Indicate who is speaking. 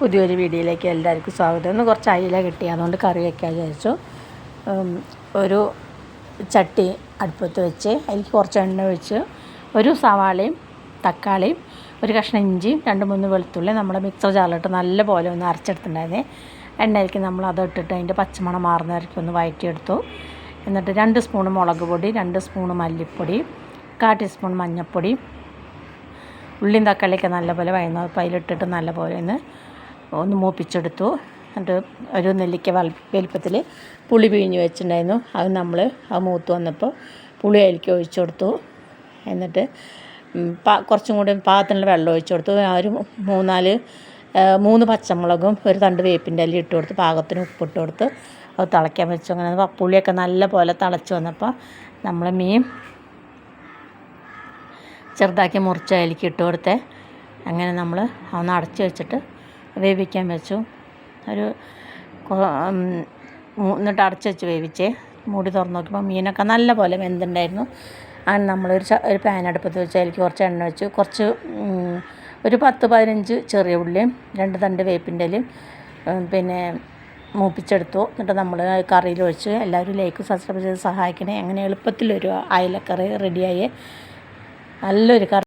Speaker 1: പുതിയൊരു വീഡിയോയിലേക്ക് എല്ലാവർക്കും സ്വാഗതം. ഇന്ന് കുറച്ച് അയില കിട്ടി, അതുകൊണ്ട് കറി വയ്ക്കാൻ വിചാരിച്ചു. ഒരു ചട്ടി അടുപ്പത്ത് വെച്ച് അതിലേക്ക് കുറച്ച് എണ്ണ ഒഴിച്ച് ഒരു സവാളയും തക്കാളിയും ഒരു കഷ്ണം ഇഞ്ചിയും 2-3 വെളുത്തുള്ളി നമ്മുടെ മിക്സർ ജാറിലിട്ട് നല്ല പോലെ ഒന്ന് അരച്ചെടുത്തിട്ടുണ്ടായിരുന്നേ. എണ്ണയിലേക്ക് നമ്മൾ അതിട്ടിട്ട് അതിൻ്റെ പച്ചമണം മാറുന്നവരേക്കും ഒന്ന് വഴറ്റിയെടുത്തു. എന്നിട്ട് 2 സ്പൂൺ മുളക് പൊടി, 2 സ്പൂൺ മല്ലിപ്പൊടി, 1/4 ടീസ്പൂൺ മഞ്ഞൾപ്പൊടി, ഉള്ളിയും തക്കാളിയൊക്കെ നല്ലപോലെ വഴന്നപ്പോൾ അതിലിട്ടിട്ട് നല്ലപോലെ ഒന്ന് മൂപ്പിച്ചെടുത്തു. എന്നിട്ട് ഒരു നെല്ലിക്ക വലിപ്പത്തിൽ പുളി പിഴിഞ്ഞ് വെച്ചിട്ടുണ്ടായിരുന്നു. അത് നമ്മൾ മൂത്ത് വന്നപ്പോൾ പുളി അതിലേക്ക് ഒഴിച്ചു കൊടുത്തു. എന്നിട്ട് കുറച്ചും കൂടി പാകത്തിനുള്ള വെള്ളം ഒഴിച്ചു കൊടുത്തു. ഒരു 3 പച്ചമുളകും ഒരു തണ്ട് വേപ്പിൻ്റെ ഇല ഇട്ട് കൊടുത്ത് പാകത്തിന് ഉപ്പിട്ട് കൊടുത്ത് അത് തിളയ്ക്കാൻ വെച്ചു. അങ്ങനെ പുളിയൊക്കെ നല്ല പോലെ തിളച്ച് വന്നപ്പോൾ നമ്മൾ മീൻ ചെറുതാക്കി മുറിച്ച് അതിലേക്ക് ഇട്ട് കൊടുത്തേ. അങ്ങനെ നമ്മൾ ഒന്ന് അടച്ച് വെച്ചിട്ട് വേവിക്കാൻ വെച്ചു. എന്നിട്ട് അടച്ച് വെച്ച് വേവിച്ചേ. മൂടി തുറന്ന് നോക്കിയപ്പോൾ മീനൊക്കെ നല്ല പോലെ വെന്തിട്ടുണ്ടായിരുന്നു. അങ്ങനെ നമ്മളൊരു പാൻ അടുപ്പത്ത് വെച്ച് അതിലേക്ക് കുറച്ച് എണ്ണ വെച്ചു. ഒരു 10-15 ചെറിയ ഉള്ളിയും 2 തണ്ട് വേപ്പിൻ്റെ ഇലയും പിന്നെ മൂപ്പിച്ചെടുത്തു. എന്നിട്ട് നമ്മൾ കറിയിൽ ഒഴിച്ച് എല്ലാവരും ലൈക്ക് സബ്സ്ക്രൈബ് ചെയ്ത് സഹായിക്കണേ. അങ്ങനെ എളുപ്പത്തിലൊരു അയലക്കറി റെഡിയായി. നല്ലൊരു കറി.